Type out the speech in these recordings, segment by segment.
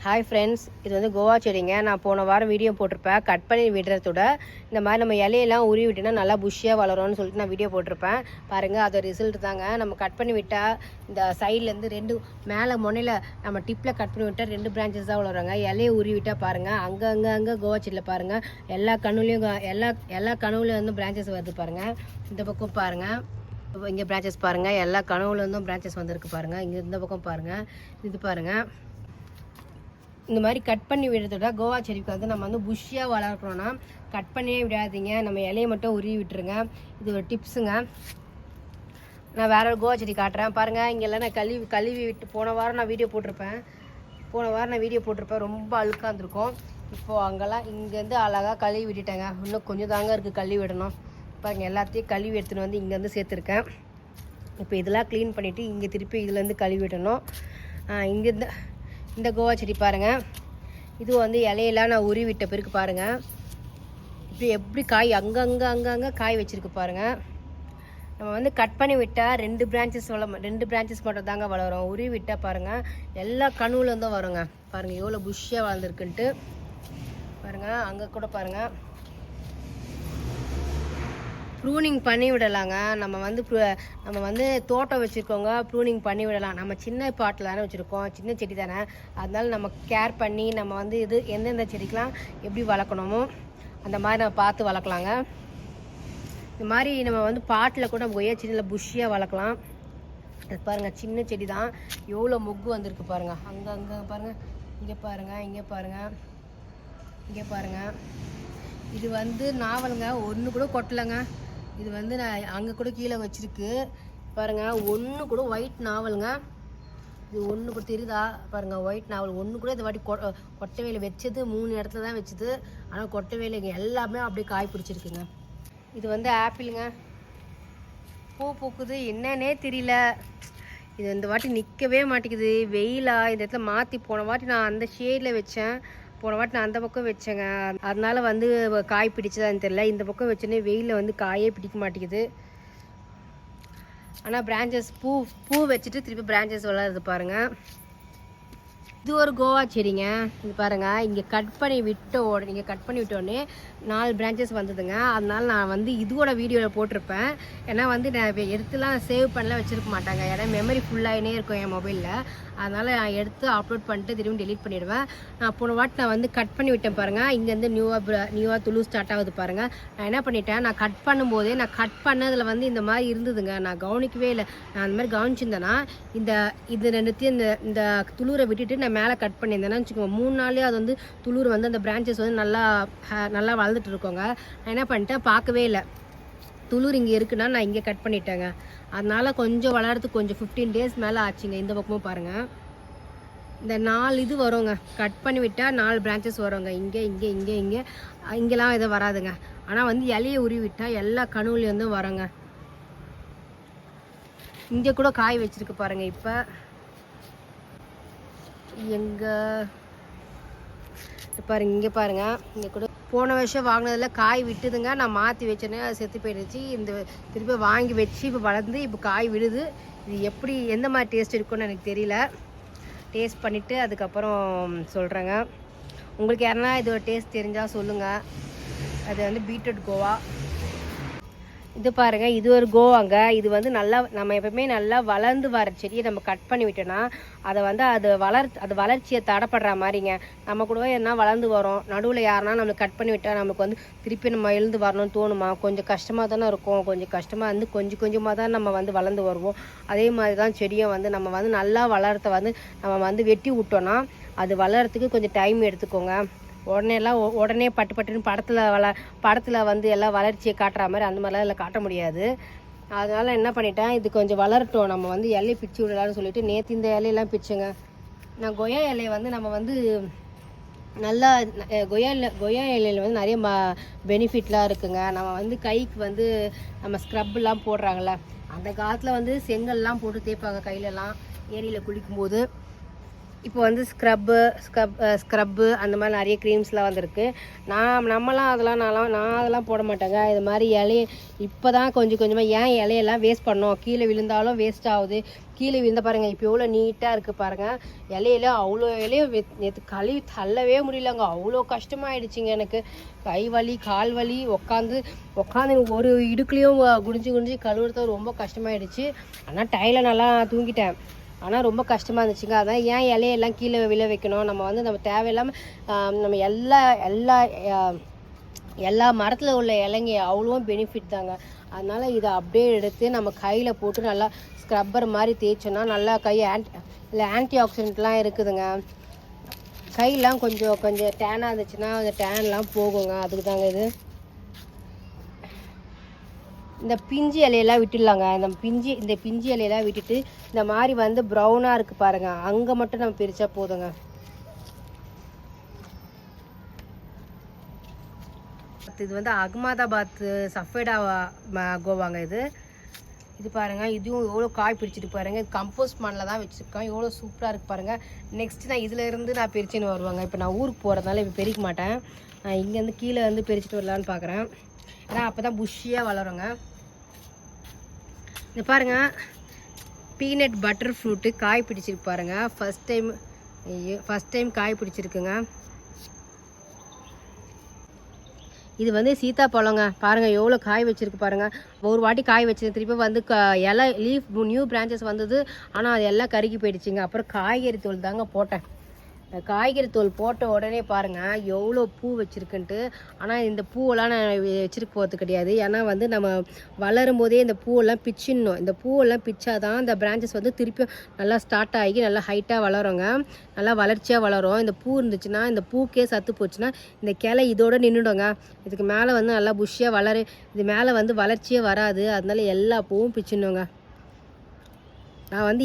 Hi friends, இது வந்து கோவா செடிங்க. நான் போன வாரம் வீடியோ போட்டிருப்பேன். கட் பண்ணி விடுறதோட இந்த மாதிரி நம்ம இலையெல்லாம் உருவி விட்டோன்னா நல்லா புஷ்ஷியாக வளரும்னு சொல்லிட்டு நான் வீடியோ போட்டிருப்பேன். பாருங்கள், அது ரிசல்ட் தாங்க. நம்ம கட் பண்ணி விட்டால் இந்த சைட்லேருந்து ரெண்டு மேலே முனையில் நம்ம டிப்பில் கட் பண்ணி விட்டால் 2 பிரான்ச்சஸ் தான் வளருவாங்க. இலையை உருவி விட்டால் பாருங்கள், அங்கே கோவா செடியில் பாருங்கள் எல்லா கனவுலையும் வந்து பிரான்ச்சஸ் வருது பாருங்கள். இந்த பக்கம் பாருங்கள், இங்கே பிரான்ச்சஸ் பாருங்கள், எல்லா கனவுலேருந்தும் பிரான்ச்சஸ் வந்திருக்கு பாருங்கள். இங்கே இந்த பக்கம் பாருங்கள், இது பாருங்கள். இந்த மாதிரி கட் பண்ணி விடுறதோட கோவா செடிக்கு வந்து நம்ம வந்து புஷ்ஷியாக வளர்க்கணும்னா கட் பண்ணியே விடாதீங்க. நம்ம இலையை மட்டும் உருவி விட்டுருங்க. இது ஒரு டிப்ஸுங்க. நான் வேற ஒரு கோவா செடி காட்டுறேன் பாருங்கள். இங்கெல்லாம் நான் கழுவி விட்டு போன வாரம் நான் வீடியோ போட்டிருப்பேன். ரொம்ப அழுக்காக இருந்திருக்கும். இப்போது அங்கெல்லாம் இங்கேருந்து அழகாக கழுவி விட்டுட்டேங்க. இன்னும் கொஞ்சம் தாங்க இருக்குது கழுவி விடணும். பாருங்கள், எல்லாத்தையும் கழுவி எடுத்துன்னு வந்து இங்கேருந்து சேர்த்துருக்கேன். இப்போ இதெல்லாம் க்ளீன் பண்ணிவிட்டு இங்கே திருப்பி இதுலேருந்து கழுவி விடணும். இங்கேருந்து இந்த கோவா செடி பாருங்கள், இது வந்து இலையெல்லாம் நான் உருவி விட்ட பிறகு பாருங்கள் இப்போ எப்படி காய் அங்கங்கே காய் வச்சுருக்கு பாருங்கள். நம்ம வந்து கட் பண்ணி விட்டால் 2 பிரான்ச்சஸ் மட்டும் தாங்க வளரும். உருவி விட்டால் பாருங்கள் எல்லா கனவுலேருந்தும் வருங்க. பாருங்கள் எவ்வளோ புஷ்ஷியாக வளர்ந்துருக்குன்ட்டு பாருங்கள். அங்கே கூட பாருங்கள், ப்ரூனிங் பண்ணி விடலாங்க. நம்ம வந்து தோட்டம் வச்சுருக்கோங்க, ப்ரூனிங் பண்ணி விடலாம். நம்ம சின்ன பாட்டில் தானே வச்சுருக்கோம், சின்ன செடி தானே. அதனால நம்ம கேர் பண்ணி நம்ம வந்து இது எந்தெந்த செடிக்கெலாம் எப்படி வளர்க்கணுமோ அந்த மாதிரி நம்ம பார்த்து வளர்க்கலாங்க. இந்த மாதிரி நம்ம வந்து பாட்டில் கூட நம்ம கொய்யா செடியில் புஷ்ஷியாக வளர்க்கலாம். அது பாருங்கள், சின்ன செடி தான், எவ்வளோ மொக்கு வந்திருக்கு பாருங்கள். அங்கே பாருங்கள், இங்கே பாருங்கள். இது வந்து நாவலுங்க, ஒன்று கூட கொட்டலைங்க. இது வந்து நான் அங்கே கூட கீழே வச்சுருக்கு பாருங்கள். ஒன்று கூட ஒயிட் நாவலுங்க. இது ஒன்று கூட தெரியுதா பாருங்கள், ஒயிட் நாவல் ஒன்று கூட இந்த வாட்டி கொட்டை வச்சது 3 இடத்துல தான் வச்சுது. ஆனால் கொட்டை வேலைங்க எல்லாமே அப்படியே காய் பிடிச்சிருக்குங்க. இது வந்து ஆப்பிளுங்க, பூ பூக்குது, என்னன்னே தெரியல. இது இந்த வாட்டி நிற்கவே மாட்டேங்குது. வெயிலா இந்த இடத்துல மாற்றி போன வாட்டி நான் அந்த ஷேடில் வச்சேன், போன வாட்டி நான் அந்த பக்கம் வச்சேங்க. அதனால வந்து காய் பிடிச்சதான்னு தெரியல. இந்த பக்கம் வச்சோன்னே வெயிலில் வந்து காயே பிடிக்க மாட்டேங்குது. ஆனால் பிரான்ச்சஸ் பூ வச்சுட்டு திருப்பி பிரான்ச்சஸ் வளருது பாருங்கள். இது ஒரு கோவா செடிங்க. இது பாருங்கள், இங்கே கட் பண்ணி விட்டோடனே 4 பிரான்ச்சஸ் வந்ததுங்க. அதனால நான் வந்து இதோட வீடியோவில் போட்டிருப்பேன். ஏன்னா வந்து நான் எடுத்துலாம் சேவ் பண்ணலாம் வச்சுருக்க மாட்டாங்க, ஏன்னா மெமரி ஃபுல்லாகினே இருக்கும் என் மொபைலில். அதனால் நான் எடுத்து அப்லோட் பண்ணிட்டு திரும்பி டெலீட் பண்ணிவிடுவேன். நான் போன வாட்டி நான் வந்து கட் பண்ணி விட்டேன் பாருங்கள். இங்கேருந்து நியூவாக துளு ஸ்டார்ட் ஆகுது பாருங்கள். நான் என்ன பண்ணிட்டேன், நான் கட் பண்ணும்போதே நான் கட் பண்ணதில் வந்து இந்த மாதிரி இருந்ததுங்க. நான் கவனிக்கவே இல்லை. நான் அந்த மாதிரி கவனிச்சிருந்தேன்னா இது ரெண்டுத்தையும் இந்த துளுரை விட்டுட்டு நான் மேலே கட் பண்ணியிருந்தேன்னா வச்சுக்கோங்க, 3 நாள்லேயே அது வந்து துளுர் வந்து அந்த பிரான்ச்சஸ் வந்து நல்லா வளர்ந்துட்டு இருக்கோங்க. நான் என்ன பண்ணிட்டேன், பார்க்கவே இல்லை. துளுர் இங்கே இருக்குன்னா நான் இங்கே கட் பண்ணிட்டேங்க. அதனால் கொஞ்சம் வளர்கிறதுக்கு கொஞ்சம் 15 டேஸ் மேலே ஆச்சுங்க. இந்த பக்கமும் பாருங்கள், இந்த 4 இது வருங்க. கட் பண்ணி விட்டால் 4 பிரான்ச்சஸ் வருங்க. இங்கெல்லாம் எதுவும் வராதுங்க. ஆனால் வந்து இலையை உருவி விட்டால் எல்லா கனவுலேருந்தும் வருங்க. இங்கே கூட காய் வச்சுருக்கு பாருங்கள். இப்போ இங்கே பாருங்கள், இங்கே கூட போன வருஷம் வாங்கினதில் காய் விட்டுதுங்க. நான் மாற்றி வச்சேன்னே அது செத்து போயிடுச்சு. இந்த திருப்பி வாங்கி வச்சு இப்போ வளர்ந்து இப்போ காய் விடுது. இது எந்த மாதிரி டேஸ்ட் இருக்குன்னு எனக்கு தெரியல. டேஸ்ட் பண்ணிவிட்டு அதுக்கப்புறம் சொல்கிறேங்க. உங்களுக்கு யாருன்னா இது ஒரு டேஸ்ட் தெரிஞ்சால் சொல்லுங்கள். அது வந்து பீட்ரூட் கோவா. இது பாருங்கள், இது ஒரு கோவாங்க. இது வந்து நல்லா நம்ம எப்பவுமே நல்லா வளர்ந்து வர செடியை நம்ம கட் பண்ணி விட்டோன்னா அதை வந்து அது வளர்ச்சியை தடைப்படுற மாதிரிங்க. நம்ம கூட என்ன வளர்ந்து வரும், நடுவில் யாருன்னா நம்மளுக்கு கட் பண்ணி விட்டால் நமக்கு வந்து திருப்பி நம்ம எழுந்து வரணும்னு தோணுமா? கொஞ்சம் கஷ்டமாக தானே இருக்கும். கொஞ்சம் கஷ்டமாக இருந்து கொஞ்சமாக தான் நம்ம வந்து வளர்ந்து வருவோம். அதே மாதிரி தான் செடியும் வந்து நம்ம வந்து நல்லா வளர்த்த வந்து நம்ம வந்து வெட்டி விட்டோன்னா அது வளர்கிறதுக்கு கொஞ்சம் டைம் எடுத்துக்கோங்க. உடனே பட்டுன்னு படத்தில் வந்து எல்லாம் வளர்ச்சியை காட்டுற மாதிரி அந்த மாதிரிலாம் எல்லாம் காட்ட முடியாது. அதனால் என்ன பண்ணிட்டேன், இது கொஞ்சம் வளரட்டும், நம்ம வந்து இலையை பிச்சு விடலான்னு சொல்லிட்டு நேற்று இந்த இலையெல்லாம் பிச்சுங்க. நான் கொய்யா இலையை வந்து நம்ம வந்து நல்லா கொய்யா இலையில் வந்து நிறைய பெனிஃபிட்லாம் இருக்குங்க. நம்ம வந்து கைக்கு வந்து நம்ம ஸ்க்ரப்லாம் போடுறாங்கள்ல, அந்த காலத்தில் வந்து செங்கல்லாம் போட்டு தேய்ப்பாங்க கையிலலாம் ஏரியில் குளிக்கும்போது. இப்போ வந்து ஸ்க்ரப்பு அந்த மாதிரி நிறைய க்ரீம்ஸ்லாம் வந்திருக்கு. நம்மலாம் நான் அதெல்லாம் போட மாட்டேங்க. இது மாதிரி இப்போ தான் கொஞ்சம் கொஞ்சமாக ஏன் இலையெல்லாம் வேஸ்ட் பண்ணோம், கீழே விழுந்தாலும் வேஸ்ட் ஆகுது. கீழே விழுந்த பாருங்கள் இப்போ எவ்வளோ நீட்டாக இருக்குது பாருங்கள். இலையில அவ்வளோ இலையும் நேற்று கழுவி தள்ளவே முடியலங்க, அவ்வளோ கஷ்டமாயிடுச்சுங்க. எனக்கு கை வலி கால் வலி உட்காந்து ஒரு இடுக்குலேயும் குடிஞ்சு கழுவுறது ரொம்ப கஷ்டமாயிடுச்சு. ஆனால் டைல நல்லா தூங்கிட்டேன். ஆனால் ரொம்ப கஷ்டமாக இருந்துச்சுங்க. அதான் ஏன் இலையெல்லாம் கீழே விழ வைக்கணும், நம்ம வந்து நம்ம தேவையில்லாமல் நம்ம எல்லா மரத்தில் உள்ள இலைங்க அவ்வளோ பெனிஃபிட் தாங்க. அதனால் இதை அப்படியே எடுத்து நம்ம கையில் போட்டு நல்லா ஸ்க்ரப்பர் மாதிரி தேய்ச்சோன்னா நல்லா கை ஆன்டி ஆக்சிடென்ட்லாம் இருக்குதுங்க. கையெல்லாம் கொஞ்சம் டேனாக இருந்துச்சுன்னா அந்த டேன்லாம் போகுங்க. அதுக்கு தாங்க இது. இந்த பிஞ்சு இலையெல்லாம் விட்டுடலாங்க. இந்த பிஞ்சு இலையெல்லாம் விட்டுட்டு இந்த மாதிரி வந்து ப்ரௌனாக இருக்குது பாருங்கள், அங்கே மட்டும் நம்ம பிரித்தா போதுங்க. இது வந்து அகமதாபாத் சஃபேடா கோவாங்க. இது பாருங்கள், இதுவும் எவ்வளோ காய் பிரிச்சுட்டு பாருங்கள். கம்போஸ்ட் மண்ணில் தான் வச்சுருக்கேன், எவ்வளோ சூப்பராக இருக்குது பாருங்கள். நெக்ஸ்ட் நான் இதிலேருந்து நான் பிரிச்சுன்னு வருவாங்க. இப்போ நான் ஊருக்கு போகிறதுனால இப்போ பிரிக்க மாட்டேன், நான் இங்கேருந்து கீழே வந்து பிரிச்சுட்டு வரலான்னு பார்க்குறேன். ஏன்னா அப்போ தான் புஷ்ஷியாக வளருங்க. இந்த பாருங்கள், பீனட் பட்டர் ஃப்ரூட்டு காய் பிடிச்சிருக்கு பாருங்கள். ஃபஸ்ட் டைம் காய் பிடிச்சிருக்குங்க. இது வந்து சீத்தாப்பழங்க பாருங்கள், எவ்வளோ காய் வச்சுருக்கு பாருங்கள். ஒரு வாட்டி காய் வச்சு திருப்பி வந்து இலை லீஃப் நியூ பிரான்ச்சஸ் வந்தது, ஆனால் அது எல்லாம் கருகி போயிடுச்சுங்க. அப்புறம் காய்கறி தூள் தாங்க போட்டேன். காய்கறி தூள் போட்ட உடனே பாருங்கள் எவ்வளோ பூ வச்சுருக்குன்ட்டு. ஆனால் இந்த பூவெல்லாம் நான் வச்சுருக்க போகிறது கிடையாது. ஏன்னா வந்து நம்ம வளரும் போதே இந்த பூவெல்லாம் பிச்சிடணும். இந்த பூவெல்லாம் பிச்சாதான் இந்த பிரான்ச்சஸ் வந்து திருப்பியும் நல்லா ஸ்டார்ட் ஆகி நல்லா ஹைட்டாக வளருங்க, நல்லா வளர்ச்சியாக வளரும். இந்த பூ இருந்துச்சுன்னா, இந்த பூக்கே சத்து போச்சுன்னா இந்த கிளை இதோட நின்றுடுங்க. இதுக்கு மேலே வந்து நல்லா புஷ்ஷியாக இது மேலே வந்து வளர்ச்சியே வராது. அதனால எல்லா பூவும் பிச்சிடணுங்க. நான் வந்து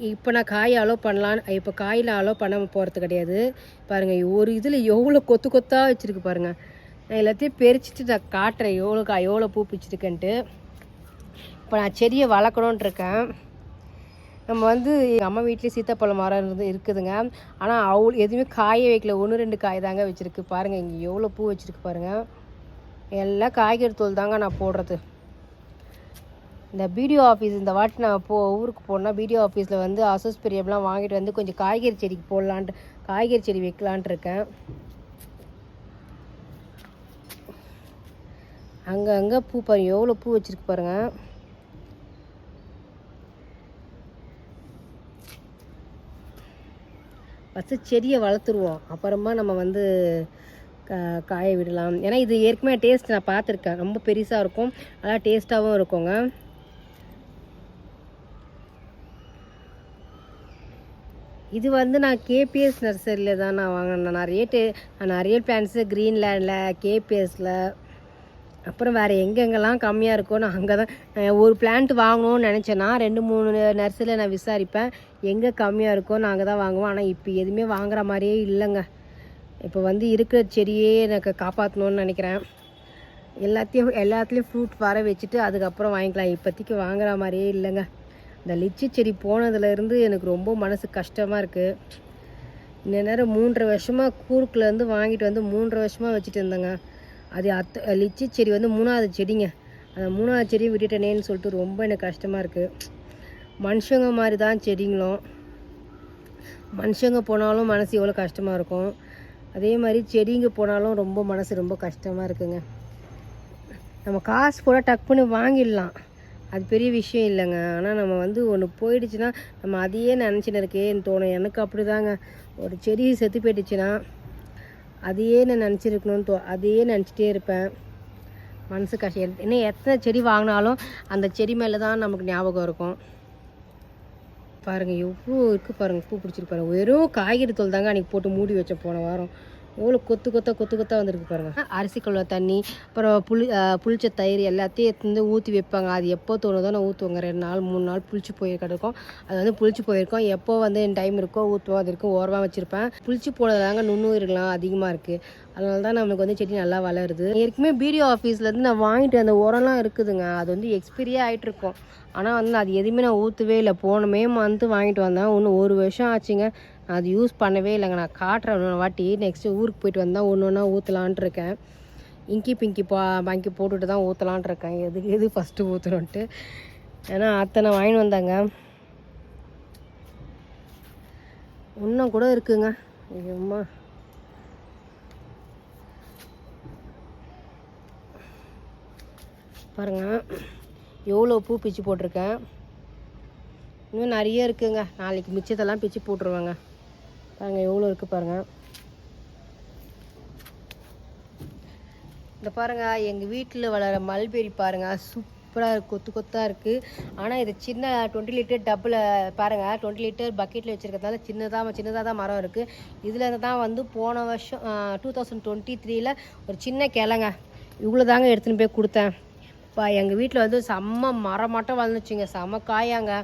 இப்போ நான் காய் அலோவ் பண்ணலான்னு, இப்போ காயில் அலோவ் பண்ண போகிறது கிடையாது. பாருங்கள் ஒரு இதில் எவ்வளோ கொத்தாக வச்சுருக்கு பாருங்கள். நான் எல்லாத்தையும் பறிச்சுட்டு நான் காட்டுறேன் எவ்வளோ பூ பிடிச்சிருக்கேன்ட்டு. இப்போ நான் செடியை வளர்க்கணுன்ட்ருக்கேன். நம்ம வந்து எங்கள் அம்மா வீட்லேயே சீத்தாப்பழம் மரம் இருக்குதுங்க. ஆனால் எதுவுமே காய வைக்கல, 1-2 காய் தாங்க வச்சுருக்கு பாருங்கள். இங்கே எவ்வளோ பூ வச்சுருக்கு பாருங்கள். எல்லாம் காய்கறி தூள் தாங்க நான் போடுறது. இந்த பிடிஓ ஆஃபீஸ் இந்த வாட்டி நான் ஊருக்கு போனால் பிடிஓ ஆஃபீஸில் வந்து அசோஸ்பெரியம்லாம் வாங்கிட்டு வந்து கொஞ்சம் காய்கறி செடிக்கு காய்கறி செடி வைக்கலான்ட்டு இருக்கேன். அங்கே பூ பாருங்கள், எவ்வளோ பூ வச்சுருக்கு பாருங்கள். ஃபஸ்ட்டு செடியை வளர்த்துருவோம், அப்புறமா நம்ம வந்து காய விடலாம். ஏன்னா இது ஏற்கனவே டேஸ்ட் நான் பார்த்துருக்கேன், ரொம்ப பெருசாக இருக்கும், நல்லா டேஸ்ட்டாகவும் இருக்குங்க. இது வந்து நான் கேபிஎஸ் நர்சரியில் தான் நான் வாங்கினேன். நிறைய பிளான்ட்ஸு க்ரீன்லேண்டில், கேபிஎஸில், அப்புறம் வேறு எங்கெங்கெல்லாம் கம்மியாக இருக்கோ நான் அங்கே தான் ஒரு பிளான்ட் வாங்கணும்னு நினச்சேன்னா 2-3 நர்சரியில் நான் விசாரிப்பேன், எங்கே கம்மியாக இருக்கோ நான் அங்கே தான் வாங்குவேன். ஆனால் இப்போ எதுவுமே வாங்குற மாதிரியே இல்லைங்க. இப்போ வந்து இருக்கிற செடியே எனக்கு காப்பாற்றணுன்னு நினைக்கிறேன். எல்லாத்துலேயும் ஃப்ரூட் வர வச்சுட்டு அதுக்கப்புறம் வாங்கிக்கலாம். இப்போதைக்கு வாங்குற மாதிரியே இல்லைங்க. இந்த லிச்சி செடி போனதுலேருந்து எனக்கு ரொம்ப மனசு கஷ்டமாக இருக்குது. இந்த நேரம் 3.5 வருஷமாக கூருக்குலேருந்து வாங்கிட்டு வந்து 3.5 வருஷமாக வச்சுட்டு இருந்தேங்க. அது லிச்சி செடி வந்து 3ஆவது செடிங்க. அந்த 3ஆவது செடியை விட்டுட்டேனேன்னு சொல்லிட்டு ரொம்ப எனக்கு கஷ்டமாக இருக்குது. மனுஷங்க மாதிரி தான் செடிங்களும், மனுஷங்க போனாலும் மனசு எவ்வளோ கஷ்டமாக இருக்கும், அதே மாதிரி செடிங்க போனாலும் ரொம்ப கஷ்டமாக இருக்குங்க. நம்ம காசு கூட டக்குன்னு வாங்கிடலாம், அது பெரிய விஷயம் இல்லைங்க. ஆனால் நம்ம வந்து ஒன்று போயிடுச்சுன்னா நம்ம அதையே நினச்சின்னு இருக்கேன்னு தோணும். எனக்கு அப்படி தாங்க. ஒரு செடி செத்து போயிடுச்சுன்னா அதையே நான் நினச்சிருக்கணும்னு அதையே நினச்சிட்டே இருப்பேன். மனசு கஷ்டம். இன்னும் எத்தனை செடி வாங்கினாலும் அந்த செடி மேலே தான் நமக்கு ஞாபகம் இருக்கும். பாருங்கள் எவ்வளோ இருக்குது பாருங்கள், பூ பிடிச்சிருக்கு பாருங்கள். வெறும் காய்கறி தூள் தாங்க அன்றைக்கி போட்டு மூடி வச்ச போன வாரம். எவ்வளோ கொத்தாக வந்திருக்கு பாருங்கள். அரிசி கழுவ தண்ணி, அப்புறம் புளிச்ச தயிர் எல்லாத்தையும் எடுத்து ஊற்றி வைப்பாங்க. அது எப்போ தோணுதோ நான் ஊற்றுவாங்க. 2 நாள் 3 நாள் புளிச்சு போயிருக்கும். அது வந்து புளிச்சு போயிருக்கோம். எப்போ வந்து என் டைம் இருக்கோ ஊற்றுவோம். அது இருக்கும் ஓரமாக வச்சுருப்பேன். புளிச்சு போனதாங்க நுண்ணுயிர்கள்லாம் அதிகமாக இருக்குது. அதனால தான் நம்மளுக்கு வந்து செடி நல்லா வளருது. ஏற்கனவே பிடிஓ ஆஃபீஸ்லேருந்து நான் வாங்கிட்டு அந்த உரம்லாம் இருக்குதுங்க. அது வந்து எக்ஸ்பீரியே ஆகிட்டுருக்கோம். ஆனால் வந்து அது எதுவுமே நான் ஊற்றவே இல்லை. போன மே மந்த்து வாங்கிட்டு வந்தேன். இன்னும் 1 வருஷம் ஆச்சுங்க. அது யூஸ் பண்ணவே இல்லைங்க. நான் காட்டுறேன் இன்னொரு வாட்டி. நெக்ஸ்ட்டு ஊருக்கு போயிட்டு வந்தால் ஒன்று ஒன்றா ஊற்றலான்ட்டு இருக்கேன். இங்கி பிங்கி வாங்கி போட்டுட்டு தான் ஊற்றலான்ட்டு இருக்கேன். எது ஃபஸ்ட்டு ஊற்றணுன்ட்டு. ஏன்னா அத்தனை வாங்கிட்டு வந்தாங்க. இன்னும் கூட இருக்குங்க. ஐயோம்மா, பாருங்கள் எவ்வளோ பூ பிச்சு போட்டிருக்கேன். இன்னும் நிறைய இருக்குங்க. நாளைக்கு மிச்சத்தெல்லாம் பிச்சு போட்டுருவாங்க. பாருங்கள் எவ்வளோ இருக்குது பாருங்கள். இந்த பாருங்கள் எங்கள் வீட்டில் வளர மல்பெரி பாருங்கள், சூப்பராக இருக்குது, கொத்து கொத்தாக இருக்குது. ஆனால் இது சின்ன 20 லிட்டர் டப்பில் பாருங்கள், 20 லிட்டர் பக்கெட்டில் வச்சுருக்கிறதால சின்னதாக தான் மரம் இருக்குது. இதில் தான் வந்து போன வருஷம் 2023 ஒரு சின்ன கிழங்க இவ்வளோ தாங்க எடுத்துன்னு போய் கொடுத்தேன். எங்கள் வீட்டில் வந்து செம்ம மரம் மட்டும் வளர்ந்துச்சுங்க, செம்ம காயாங்க.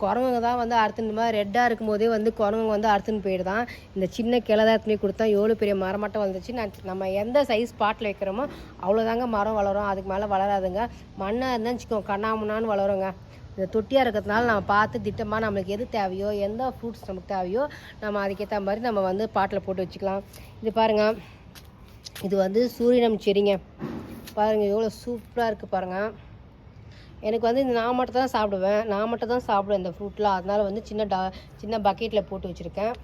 குரங்குங்க தான் வந்து அறுத்துன்னு மாதிரி ரெட்டாக இருக்கும் போதே வந்து குரங்குங்க வந்து அறுத்துன்னு போயிடுதான். இந்த சின்ன கிளை தான் எடுத்துன்னு போய் கொடுத்தா எவ்வளோ பெரிய மரம் மட்டும் வளர்ந்துச்சு. நம்ம எந்த சைஸ் பாட்டில் வைக்கிறோமோ அவ்வளோதாங்க மரம் வளரும், அதுக்கு மேலே வளராதுங்க. மண்ணாக இருந்தால் வச்சுக்கோங்க கண்ணாமுன்னான்னு வளருங்க. இந்த தொட்டியாக இருக்கிறதுனால நம்ம பார்த்து திட்டமாக நம்மளுக்கு எது தேவையோ, எந்த ஃப்ரூட்ஸ் நமக்கு தேவையோ நம்ம அதுக்கேற்ற மாதிரி நம்ம வந்து பாட்டில் போட்டு வச்சுக்கலாம். இது பாருங்கள், இது வந்து சூரியனம் செடிங்க. பாருங்கள் எவ்வளோ சூப்பராக இருக்குது பாருங்கள். எனக்கு வந்து இந்த நான் மட்டும் தான் சாப்பிடுவேன் இந்த ஃப்ரூட்லாம். அதனால் வந்து சின்ன பக்கெட்டில் போட்டு வச்சுருக்கேன்.